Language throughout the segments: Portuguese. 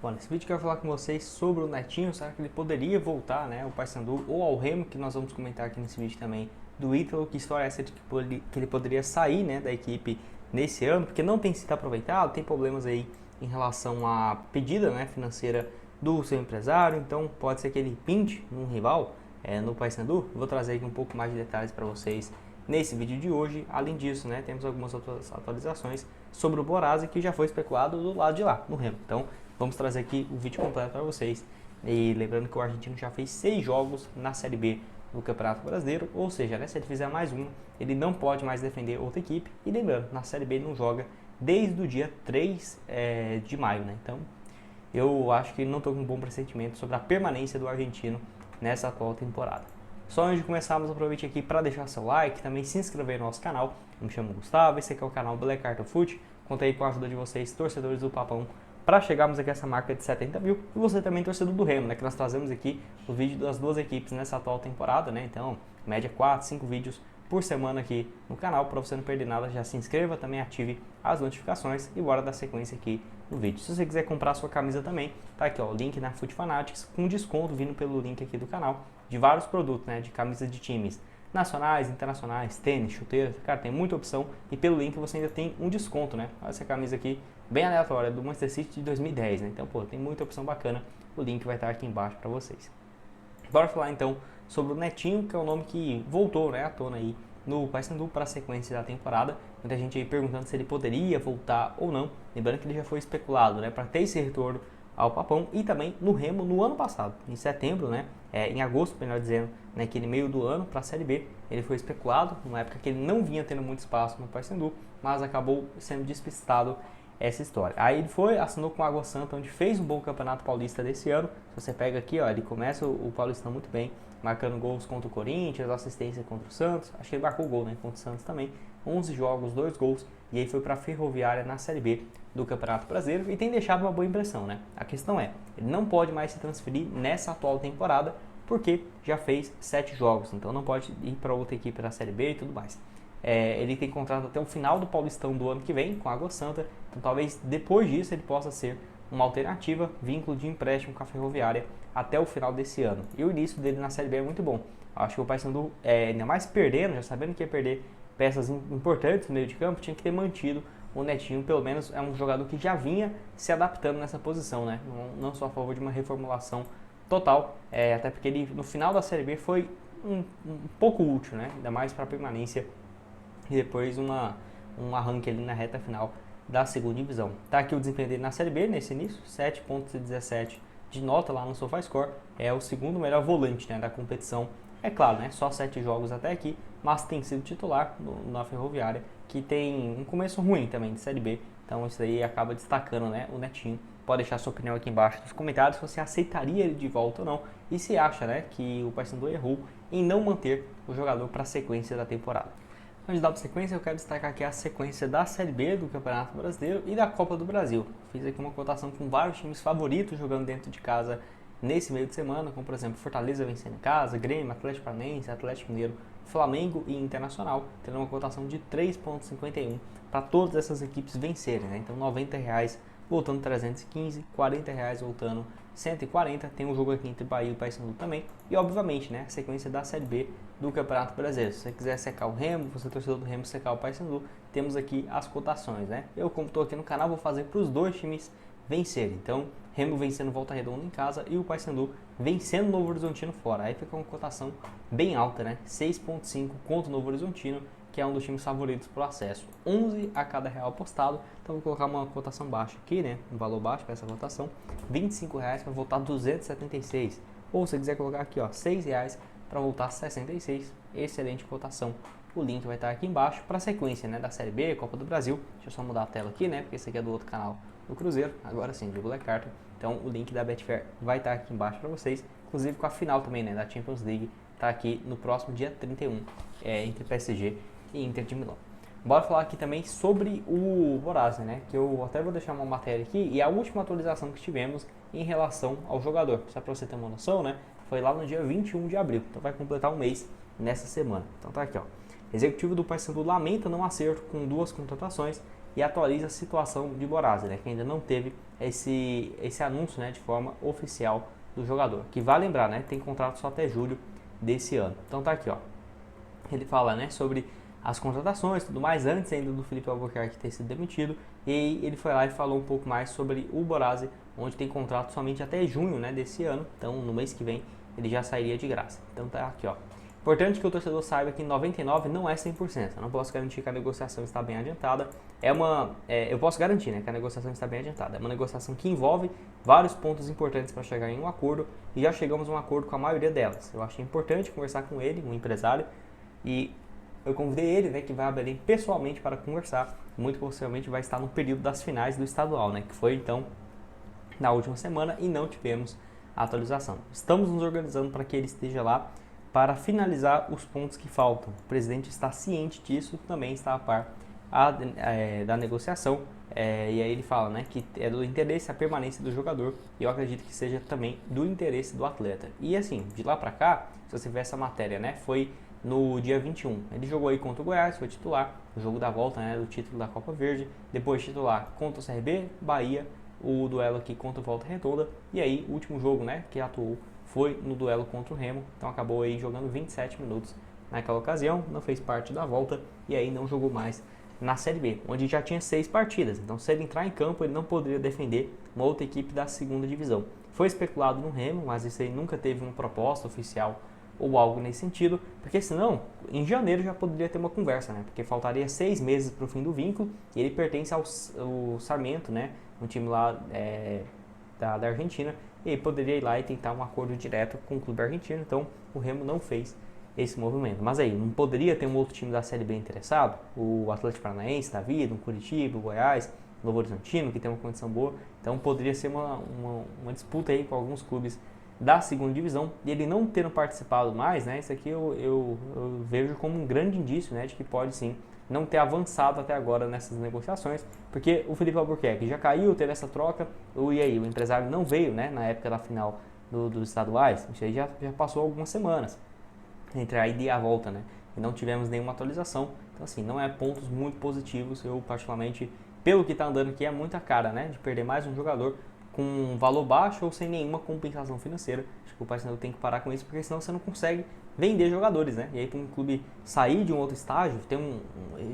Bom, nesse vídeo eu quero falar com vocês sobre o Netinho. Será que ele poderia voltar, né, ao Paysandu ou ao Remo, que nós vamos comentar aqui nesse vídeo também, do Ítalo. Que história é essa de que ele poderia sair, né, da equipe nesse ano, porque não tem sido aproveitado, tem problemas aí em relação à pedida, né, financeira do seu empresário, então pode ser que ele pinte num rival no Paysandu. Vou trazer aqui um pouco mais de detalhes para vocês nesse vídeo de hoje. Além disso, né, temos algumas outras atualizações sobre o Borazzi, que já foi especulado do lado de lá, no Remo. Então vamos trazer aqui o vídeo completo para vocês. E lembrando que o argentino já fez 6 jogos na Série B do Campeonato Brasileiro, ou seja, né, se ele fizer mais um, ele não pode mais defender outra equipe. E lembrando, na Série B ele não joga desde o dia 3 de maio, né? Então eu acho que não estou com um bom pressentimento sobre a permanência do argentino nessa atual temporada. Só antes de começarmos, aproveite aqui para deixar seu like, também se inscrever no nosso canal. Eu me chamo Gustavo, esse aqui é o canal Black Carton Foot. Conto aí com a ajuda de vocês, torcedores do Papão, para chegarmos aqui a essa marca de 70 mil. E você também, torcedor do Remo, né, que nós trazemos aqui o vídeo das duas equipes nessa atual temporada, né? Então, média 4, 5 vídeos por semana aqui no canal. Para você não perder nada, já se inscreva, também ative as notificações e bora dar sequência aqui no vídeo. Se você quiser comprar sua camisa também, tá aqui ó, o link na Foot Fanatics, com desconto vindo pelo link aqui do canal, de vários produtos, né, de camisas de times nacionais, internacionais, tênis, chuteiras, cara, tem muita opção e pelo link você ainda tem um desconto, né? Olha essa camisa aqui, bem aleatória, do Manchester City de 2010, né? Então, pô, tem muita opção bacana, o link vai estar aqui embaixo para vocês. Bora falar então sobre o Netinho, que é o nome que voltou, né, à tona aí no Paysandu para a sequência da temporada. Muita gente aí perguntando se ele poderia voltar ou não, lembrando que ele já foi especulado, né, para ter esse retorno ao Papão e também no Remo no ano passado, em setembro, né, em agosto, melhor dizendo, naquele meio do ano para a Série B, ele foi especulado, numa época que ele não vinha tendo muito espaço no Paysandu, mas acabou sendo despistado essa história. Aí ele foi, assinou com o Água Santa, onde fez um bom campeonato paulista desse ano. Se você pega aqui, ó, ele começa o Paulistão muito bem, marcando gols contra o Corinthians, assistência contra o Santos, acho que ele marcou gol, né, contra o Santos também, 11 jogos, 2 gols, e aí foi para a Ferroviária na Série B do Campeonato Brasileiro e tem deixado uma boa impressão, né? A questão é, ele não pode mais se transferir nessa atual temporada, porque já fez 7 jogos, então não pode ir para outra equipe da Série B e tudo mais. Ele tem contrato até o final do Paulistão do ano que vem com a Água Santa, então talvez depois disso ele possa ser uma alternativa, vínculo de empréstimo com a Ferroviária até o final desse ano. E o início dele na Série B é muito bom. Acho que o Paysandu, ainda mais perdendo, já sabendo que ia perder peças importantes no meio de campo, tinha que ter mantido o Netinho. Pelo menos é um jogador que já vinha se adaptando nessa posição, né? Não sou a favor de uma reformulação total, até porque ele no final da Série B foi um pouco útil, né? Ainda mais para a permanência e depois um arranque ali na reta final da segunda divisão. Tá aqui o desempenho dele na Série B nesse início, 7.17 de nota lá no SofaScore, é o segundo melhor volante, né, da competição. É claro, né, só 7 jogos até aqui, mas tem sido titular na Ferroviária, que tem um começo ruim também de Série B, então isso aí acaba destacando, né, o Netinho. Pode deixar sua opinião aqui embaixo nos comentários se você aceitaria ele de volta ou não e se acha, né, que o Paysandu errou em não manter o jogador para a sequência da temporada. Antes de dar sequência, eu quero destacar aqui a sequência da Série B do Campeonato Brasileiro e da Copa do Brasil. Fiz aqui uma cotação com vários times favoritos jogando dentro de casa nesse meio de semana, como por exemplo Fortaleza vencendo em casa, Grêmio, Atlético Paranaense, Atlético Mineiro, Flamengo e Internacional, tendo uma cotação de 3.51 para todas essas equipes vencerem, né? Então R$90 voltando 315, R$40 voltando 140, tem um jogo aqui entre Bahia e Paysandu também, e obviamente, né, a sequência da Série B do Campeonato Brasileiro. Se você quiser secar o Remo, você torcedor do Remo secar o Paysandu, temos aqui as cotações, né? Eu, como estou aqui no canal, vou fazer para os dois times vencerem. Então, Remo vencendo Volta Redonda em casa e o Paysandu vencendo o Novo Horizontino fora. Aí fica uma cotação bem alta, né? 6.5 contra o Novo Horizontino, que é um dos times favoritos para o acesso. 11 a cada real apostado. Então vou colocar uma cotação baixa aqui, né? Um valor baixo para essa cotação. R$25 para voltar 276. Ou se quiser colocar aqui, ó, R$6 para voltar 66. Excelente cotação. O link vai estar aqui embaixo para a sequência, né, da Série B, Copa do Brasil. Deixa eu só mudar a tela aqui, né? Porque esse aqui é do outro canal do Cruzeiro. Agora sim, do Black Carton. Então o link da Betfair vai estar aqui embaixo para vocês. Inclusive com a final também, né, da Champions League. Tá aqui no próximo dia 31, entre PSG e Inter de Milão. Bora falar aqui também sobre o Borazzi, né? Que eu até vou deixar uma matéria aqui. E a última atualização que tivemos em relação ao jogador, só para você ter uma noção, né? Foi lá no dia 21 de abril. Então vai completar um mês nessa semana. Então tá aqui, ó. Executivo do Paysandu lamenta não acerto com duas contratações e atualiza a situação de Borazzi, né, que ainda não teve esse anúncio, né, de forma oficial do jogador, que vale lembrar, né, tem contrato só até julho desse ano. Então tá aqui, ó, ele fala, né, sobre as contratações e tudo mais, antes ainda do Felipe Albuquerque ter sido demitido, e ele foi lá e falou um pouco mais sobre o Borazzi, onde tem contrato somente até junho, né, desse ano, então no mês que vem ele já sairia de graça. Então tá aqui, ó. Importante que o torcedor saiba que 99 não é 100%. Eu não posso garantir que a negociação está bem adiantada. Eu posso garantir, né, que a negociação está bem adiantada. É uma negociação que envolve vários pontos importantes para chegar em um acordo e já chegamos a um acordo com a maioria delas. Eu achei importante conversar com ele, um empresário, e eu convidei ele, né, que vai a Belém pessoalmente para conversar. Muito possivelmente vai estar no período das finais do estadual, né, que foi então na última semana e não tivemos a atualização. Estamos nos organizando para que ele esteja lá para finalizar os pontos que faltam. O presidente está ciente disso, também está a par da negociação, e aí ele fala, né, que é do interesse a permanência do jogador, e eu acredito que seja também do interesse do atleta. E assim, de lá para cá, se você ver essa matéria, né, foi no dia 21. Ele jogou aí contra o Goiás, foi titular, o jogo da volta, né, do título da Copa Verde, depois titular contra o CRB, Bahia, o duelo aqui contra o Volta Redonda, e aí o último jogo, né, que atuou foi no duelo contra o Remo, então acabou aí jogando 27 minutos naquela ocasião, não fez parte da volta e aí não jogou mais na Série B, onde já tinha 6 partidas, então se ele entrar em campo ele não poderia defender uma outra equipe da segunda divisão. Foi especulado no Remo, mas isso aí nunca teve uma proposta oficial ou algo nesse sentido, porque senão em janeiro já poderia ter uma conversa, né, porque faltaria 6 meses para o fim do vínculo e ele pertence ao Sarmiento, né, um time lá da Argentina, e aí poderia ir lá e tentar um acordo direto com o clube argentino, então o Remo não fez esse movimento. Mas aí, não poderia ter um outro time da Série B interessado? O Atlético Paranaense da vida, um Curitiba, o Goiás, o Novo Horizontino, que tem uma condição boa, então poderia ser uma disputa aí com alguns clubes da segunda divisão, e ele não tendo participado mais, né, isso aqui eu vejo como um grande indício, né, de que pode sim não ter avançado até agora nessas negociações, porque o Felipe Albuquerque já caiu, teve essa troca, e aí o empresário não veio, né, na época da final dos estaduais, isso aí já passou algumas semanas, entre a ida e a volta, né, e não tivemos nenhuma atualização, então assim, não é pontos muito positivos, eu particularmente, pelo que está andando aqui, é muita cara, né, de perder mais um jogador com um valor baixo ou sem nenhuma compensação financeira. Acho que o Paysandu tem que parar com isso, porque senão você não consegue vender jogadores, né? E aí para um clube sair de um outro estágio, tem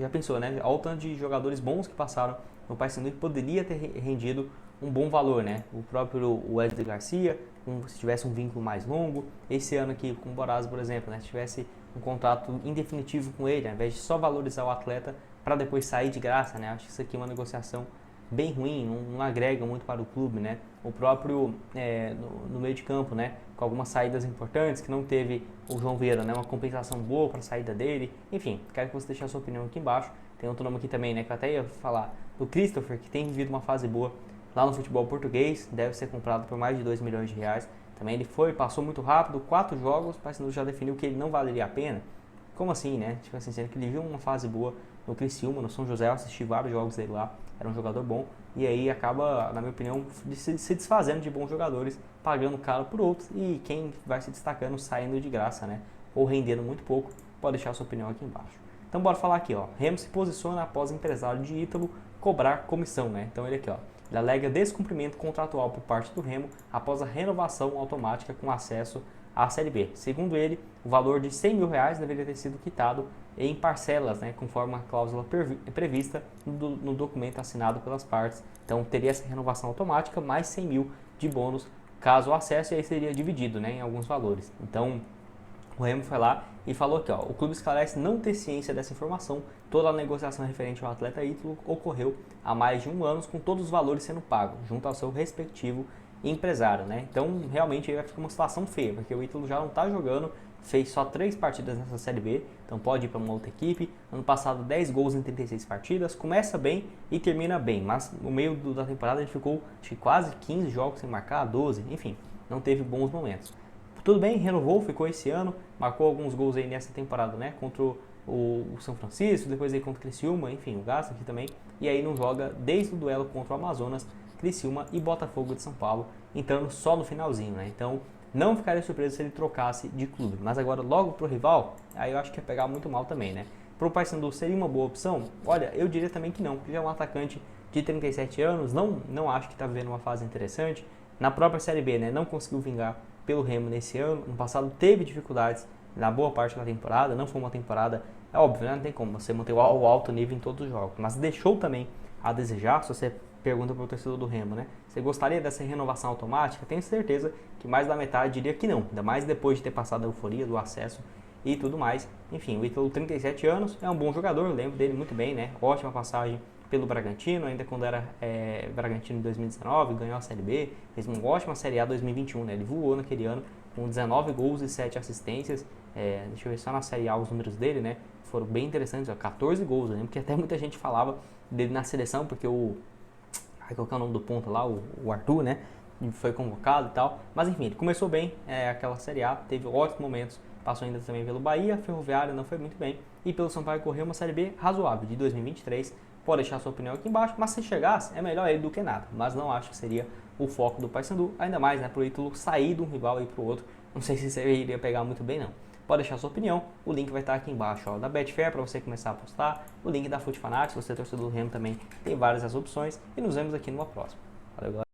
já pensou, né? Olha o tanto de jogadores bons que passaram no Paysandu, que poderia ter rendido um bom valor, né? O próprio Wesley Garcia, se tivesse um vínculo mais longo. Esse ano aqui com o Borazzi, por exemplo, né? Se tivesse um contrato indefinitivo com ele, ao invés de só valorizar o atleta para depois sair de graça, né? Acho que isso aqui é uma negociação bem ruim, não agrega muito para o clube, né? O próprio no meio de campo, né? Com algumas saídas importantes, que não teve o João Vieira, né? Uma compensação boa para a saída dele. Enfim, quero que você deixe a sua opinião aqui embaixo. Tem outro nome aqui também, né? Que eu até ia falar, do Christopher, que tem vivido uma fase boa lá no futebol português, deve ser comprado por mais de 2 milhões de reais. Também ele passou muito rápido, 4 jogos, o Paysandu já definiu que ele não valeria a pena. Como assim, né? Tipo assim, sendo que ele viu uma fase boa no Criciúma, no São José, eu assisti vários jogos dele lá, era um jogador bom, e aí acaba, na minha opinião, se desfazendo de bons jogadores, pagando caro por outros, e quem vai se destacando saindo de graça, né? Ou rendendo muito pouco, pode deixar a sua opinião aqui embaixo. Então bora falar aqui, ó. Remo se posiciona após o empresário de Ítalo cobrar comissão, né? Então ele aqui, ó. Ele alega descumprimento contratual por parte do Remo após a renovação automática com acesso à Série B. Segundo ele, o valor de R$100 mil deveria ter sido quitado em parcelas, né, conforme a cláusula prevista no documento assinado pelas partes. Então teria essa renovação automática, mais 100 mil de bônus caso o acesso, e aí seria dividido, né, em alguns valores. Então o Remo foi lá e falou que o clube esclarece não ter ciência dessa informação. Toda a negociação referente ao atleta Ítalo ocorreu há mais de um ano, com todos os valores sendo pagos, junto ao seu respectivo empresário, né? Então realmente aí vai ficar uma situação feia, porque o Ítalo já não está jogando, fez só 3 partidas nessa Série B, então pode ir para uma outra equipe. Ano passado 10 gols em 36 partidas, começa bem e termina bem, mas no meio da temporada ele ficou acho que quase 15 jogos sem marcar, 12, enfim, não teve bons momentos. Tudo bem, renovou, ficou esse ano, marcou alguns gols aí nessa temporada, né? Contra o São Francisco, depois aí contra o Criciúma, enfim, o Gasta aqui também, e aí não joga desde o duelo contra o Amazonas, Criciúma e Botafogo de São Paulo, entrando só no finalzinho, né? Então não ficaria surpreso se ele trocasse de clube, mas agora logo pro rival, aí eu acho que ia pegar muito mal também, né? para o Paysandu seria uma boa opção? Olha, eu diria também que não, porque já é um atacante de 37 anos, não acho que está vivendo uma fase interessante. Na própria Série B, né, não conseguiu vingar pelo Remo nesse ano. No passado teve dificuldades na boa parte da temporada, não foi uma temporada, é óbvio, né, não tem como você manter o alto nível em todos os jogos, mas deixou também a desejar. Se você pergunta para o torcedor do Remo, né, você gostaria dessa renovação automática? Tenho certeza que mais da metade diria que não, ainda mais depois de ter passado a euforia do acesso e tudo mais. Enfim, o Ítalo, 37 anos, é um bom jogador, eu lembro dele muito bem, né, ótima passagem pelo Bragantino, ainda quando era Bragantino em 2019, ganhou a Série B, fez uma ótima Série A 2021, né? Ele voou naquele ano com 19 gols e 7 assistências. Deixa eu ver só na Série A os números dele, né? Foram bem interessantes, ó, 14 gols, eu lembro que até muita gente falava dele na seleção, porque qual que é o nome do ponta lá? O Arthur, né? Foi convocado e tal. Mas enfim, ele começou bem aquela Série A, teve ótimos momentos, passou ainda também pelo Bahia, Ferroviária não foi muito bem, e pelo Sampaio Corrêa uma Série B razoável de 2023. Pode deixar sua opinião aqui embaixo, mas se chegasse, é melhor ele do que nada. Mas não acho que seria o foco do Paysandu, ainda mais, né, pro Ítalo sair de um rival e pro outro. Não sei se você iria pegar muito bem, não. Pode deixar sua opinião, o link vai estar aqui embaixo, ó, da Betfair para você começar a apostar, o link da FUT Fanatics, se você é torcedor do Remo também tem várias as opções, e nos vemos aqui numa próxima. Valeu, galera.